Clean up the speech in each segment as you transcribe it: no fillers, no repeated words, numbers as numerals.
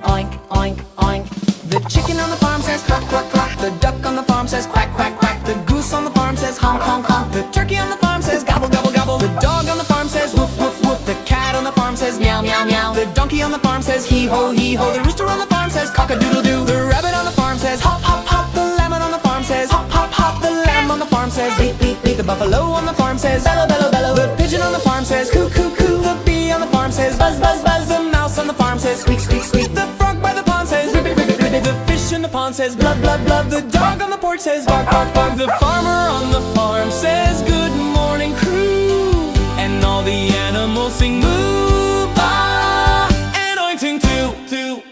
oink, oink, oink. The chicken on the farm says cluck, cluck, cluck. The duck on the farm says quack, quack, quack. The goose on the farm says honk, honk, honk. The turkey on the farm says gobble, gobble, gobble. The dog on the farm says woof, woof, woof. The cat on the farm says meow, meow, meow. The donkey on the farm says hee ho, hee ho. The rooster on the farm says cock-a-doodle-doo. The rabbit on the farm says hop, hop, hop. The lemon on the farm says hop, hop, hop. The lamb on the farm says bleat, bleat, bleat. The buffalo on the farm says bellow, bellow, bellow. The pigeon on the farm says coo, coo, coo. The bee on the farm says buzz, buzz, buzz. The mouse on the farm says squeak, squeak, squeak. The frog by the pond says ribbit, ribbit, ribbit. The fish in the pond says blub, blub, blub. The dog on the porch says bark, bark, bark. The farmer on the farm says good morning crew. And all the animals sing moo, ba, and ointing too, too.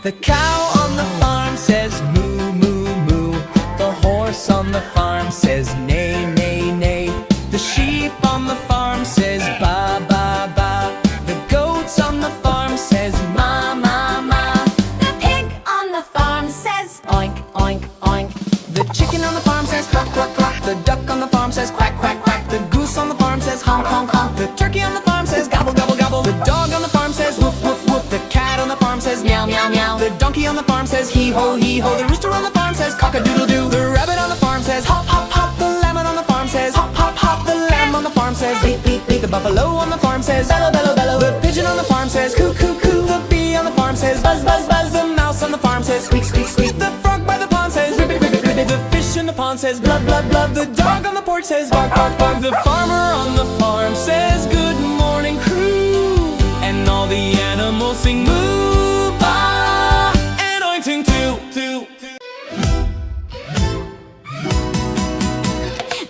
The cow on the farm says moo, moo, moo. The horse on the farm says neigh, neigh, neigh. The sheep on the farm says ba, ba, ba. The goats on the farm says ma, ma, ma. The pig on the farm says Oink, oink, oink. The chicken on the farm says cluck, cluck, cluck. The duck on the farm says quack, quack, quack. The goose on the farm says honk, honk, honk. The turkey on the farm says gobble, gobble, gobble. The dog on the farm says woof, woof, woof. The cat on the farm says meow, meow, meow. The donkey on the farm says hee ho, hee ho. The rooster on the farm says cock-a-doodle-doo. The rabbit on the farm says hop, hop, hop. The lemon on the farm says hop, hop, hop. The lamb on the farm says bleat, bleat, bleat. The buffalo on the farm says bellow, bellow, bellow. The pigeon on the farm says coo, coo, coo. The bee on the farm says buzz, buzz, buzz. The mouse on the farm says squeak, squeak, squeak. The frog by the pond says ribbit, ribbit, ribbit. The fish in the pond says blub, blub, blub. The dog on the porch says bark, bark, bark. The farmer on the farm says good morning crew. And all the animals sing moo, ba, and ointing too, too.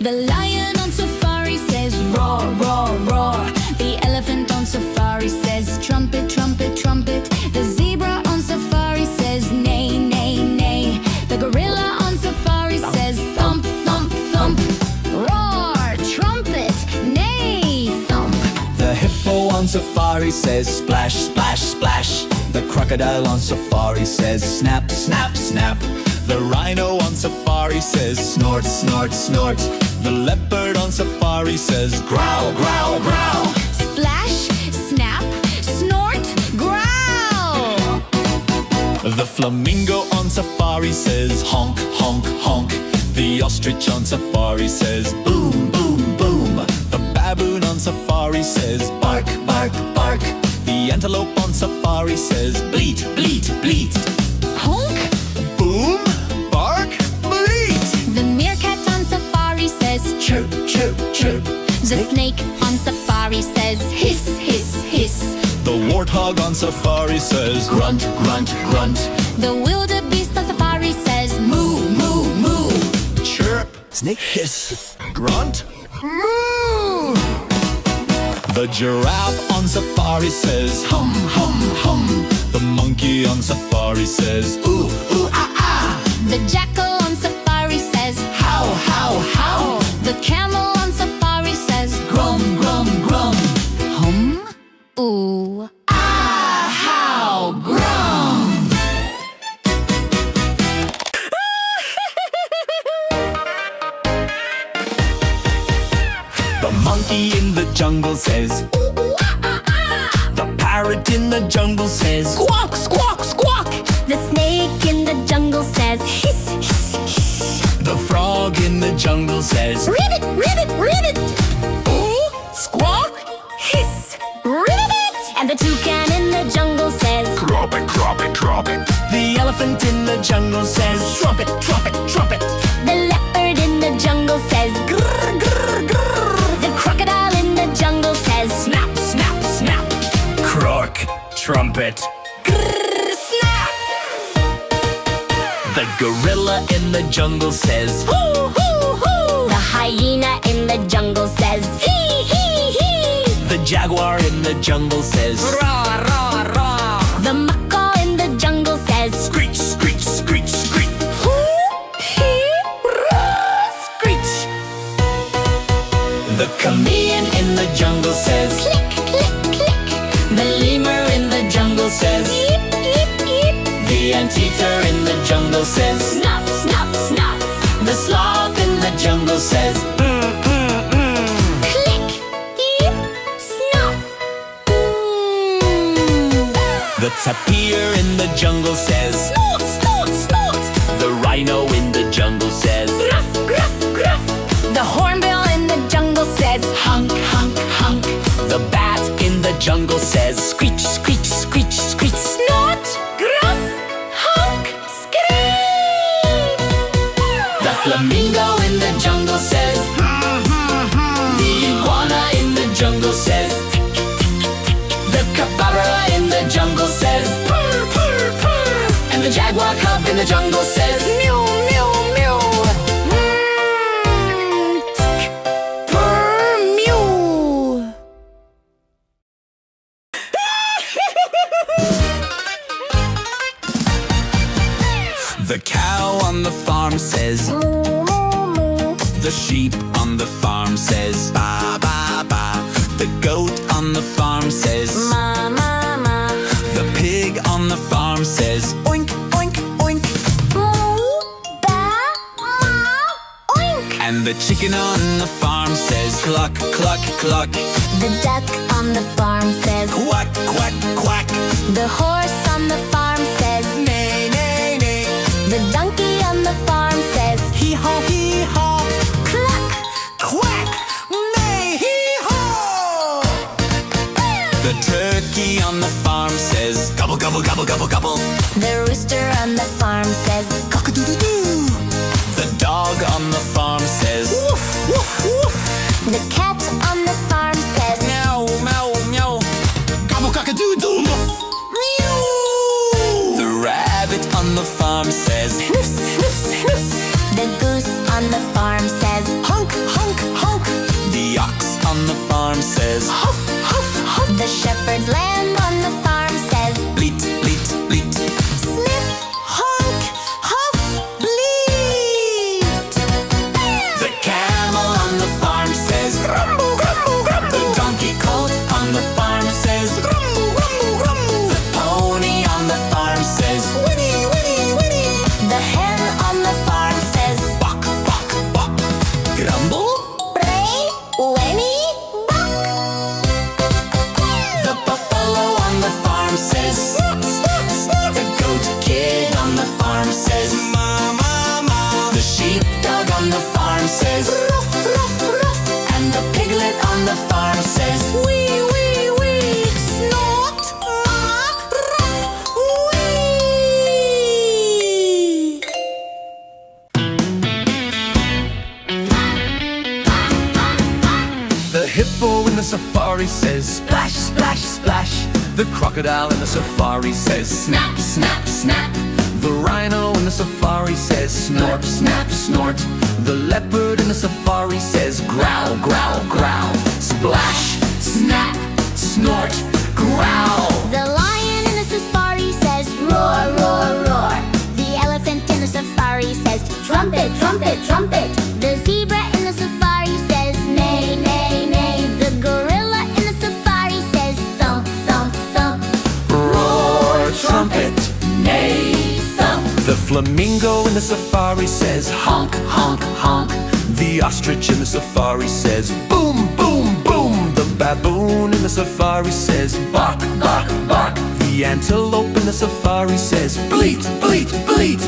The lion on safari says roar, roar, roar. The elephant on safari says trumpet, trumpet, trumpet. The zebra on safari says neigh, neigh, neigh. The gorilla on safari says thump, thump, thump. Roar, trumpet, neigh, thump. The hippo on safari says splash, splash, splash. The crocodile on safari says snap, snap, snap. The rhino on safari says snort, snort, snort. The leopard on safari says growl, growl, growl. Splash, snap, snort, growl. The flamingo on safari says honk, honk, honk. The ostrich on safari says boom, boom, boom. The baboon on safari says bark, bark, bark. The antelope on safari says bleat, bleat, bleat. Honk. Boom, bark, bleat. The meerkat on safari says Chirp, chirp, chirp. the snake on safari says hiss, hiss, hiss. The warthog on safari says grunt, grunt, grunt. The wildebeest on safari says moo, moo, moo. Chirp, snake hiss, grunt, moo. The giraffe on safari says hum, hum, hum. The monkey on safari says ooh, ooh, ah, ah. The jackal on safari says How, how, how. the camel on safari says grum, grum, grum. Hum, ooh, ah, how, grum. The monkey in the jungle says Ooh, ooh, ah, ah, ah. the parrot in the jungle says Squawk, squawk, squawk. The snake in the jungle says hiss, hiss, hiss. the frog in the jungle says Ribbit, ribbit, ribbit. Ooh, squawk, hiss, ribbit. And the toucan in the jungle says drop it, drop it, drop it. The elephant in the jungle says trumpet, trumpet, trumpet. the leopard in the jungle says grrr, grrr, grrr. The crocodile in the jungle says Snap, snap, snap. Croak, trumpet. grrr, snap. The gorilla in the jungle says Hoo, hoo, hoo. The hyena in the jungle says hee, hee, hee. the jaguar in the jungle says Raw, raw, raw. The macaw in the jungle says screech, screech, screech, screech. hoo, hee, rah, screech. The chameleon in the jungle says Click, click, click. the lemur in the jungle says Eep, eep, eep. the anteater in the jungle says Snuff, snuff, snuff. the sloth in the jungle says Click, eep, snuff. The tapir in the jungle says Snort, snort, snort. The rhino in the jungle says Gruff, gruff, gruff. The hornbill in the jungle says honk, honk, honk. The bat in the jungle says screech, screech, screech, screech. snort, gruff, honk, scream. The flamingo in the jungle says The iguana in the jungle says The capybara in the jungle says Purr, purr, purr. And the jaguar cub in the jungle says Mew, mew, mew. Tick, purr, mew. The cow on the farm says Moo, moo, moo. The sheep on the farm says ba, ba, ba. The goat on the farm says Ma, ma, ma. The pig on the farm says oink, oink, oink. Moo, ba, ma, oink. And the chicken on the farm says cluck, cluck, cluck. The duck on the farm says Quack, quack, quack. The horse on the farm says Neigh, neigh, neigh. The donkey on the farm says Hee haw, hee haw. cluck. Quack, neigh, hee haw. The turkey on the farm says gobble, gobble, gobble, gobble, gobble. The rooster on the farm says Cock-a-doodle-doo. The dog on the farm says woof, woof, woof. The cat on the farm says Meow, meow, meow. Gobble, cock-a-doodle. Meow. The rabbit on the farm says hiss, hiss, hiss. The goose on the farm says honk, honk, honk. The ox on the farm says huff, huff, huff. The shepherd's lamb on the farm says Bleat, bleat, bleat. sniff, honk, huff, bleat. The camel on the farm says grumble, grumble, grumble. The donkey colt on the farm says grumble, grumble, grumble. The pony on the farm says whinny, whinny, whinny. The hen on the farm says Buck, buck, buck. Grumble. bray, whinny, buck. The buffalo on the farm says snort, snort, snort. The goat kid on the farm says ma, ma, ma. The sheepdog on the farm says ruff, ruff, ruff. And the piglet on the farm says Wee, wee, wee. Snort, ma, ruff, wee. The hippo in the safari says splash, splash, splash. The crocodile in the safari says snap, snap, snap. The rhino in the safari says snort, snap, snort. The leopard in the safari says growl, growl, growl. Splash, snap, snort, growl. The lion in the safari says roar, roar, roar. The elephant in the safari says trumpet, trumpet, trumpet. The zebra in the safari says neigh, neigh, neigh. The gorilla in the safari says thump, thump, thump. Roar, trumpet, neigh, thump. The flamingo in the safari says honk, honk, honk. The ostrich in the safari says boom, boom, boom. The baboon in the safari says bark, bark, bark. The antelope in the safari says bleat, bleat, bleat.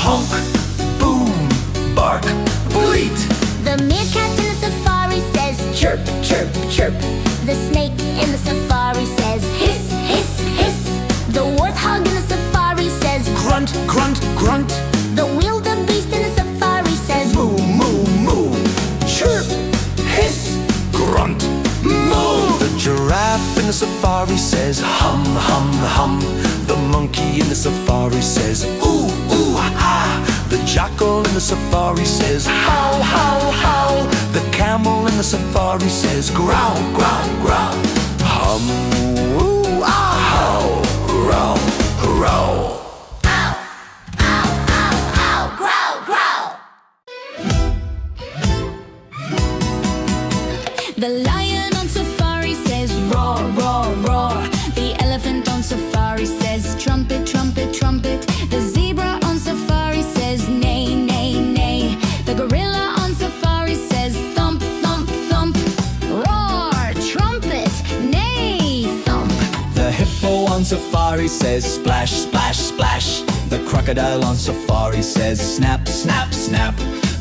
Honk, boom, bark, bleat. The meerkat in the safari says chirp, chirp, chirp. The snake in the safari says hiss, hiss, hiss. The warthog in the safari says Grunt, grunt, grunt. the wildebeest in the safari says Moo, moo, moo. Chirp, hiss, grunt, moo. The giraffe in the safari says hum, hum, hum. The monkey in the safari says ooh, ooh, ah. The jackal in the safari says howl, howl, howl. The camel in the safari says growl, growl, growl. Hum, ooh, ah, howl, growl, growl. The lion on safari says roar, roar, roar. The elephant on safari says trumpet, trumpet, trumpet. The zebra on safari says neigh, neigh, neigh. The gorilla on safari says thump, thump, thump. Roar, trumpet, on safari says splash, splash, splash. The crocodile on safari says snap, snap, snap.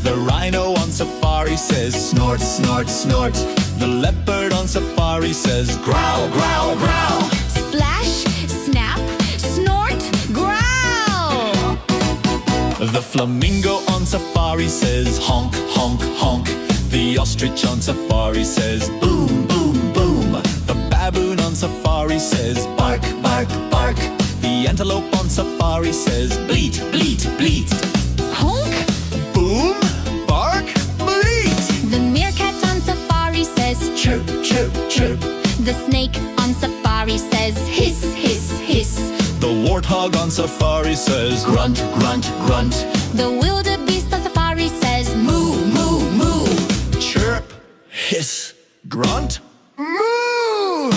The rhino on safari says snort, snort, snort. The leopard on safari says growl, growl, growl. Splash, snap, snort, growl. The flamingo on safari says honk, honk, honk. The ostrich on safari says boom, boom, boom. The baboon on safari says bark, bark, bark. The antelope on safari says bleat, bleat, bleat. Honk. Boom, bark, bleat. The meerkat on safari says Chirp, chirp, chirp. The snake on safari says hiss, hiss, hiss. The warthog on safari says grunt, grunt, grunt. The wildebeest on safari says moo, moo, moo. Chirp, hiss, grunt, moo.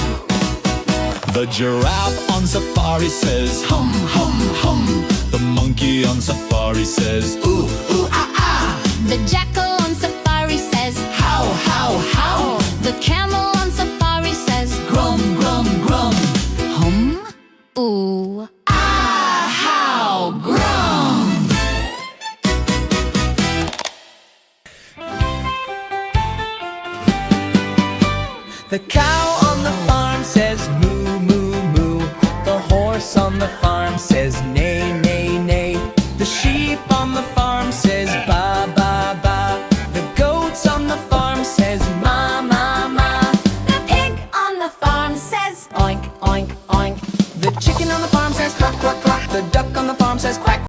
The giraffe on safari says hum, hum, hum. The monkey on safari says ooh, ooh, ah, ah. The jackal on safari says How, how, how. The camel on safari says grum, grum, grum. Hum, ooh, ah, how, grum. The cow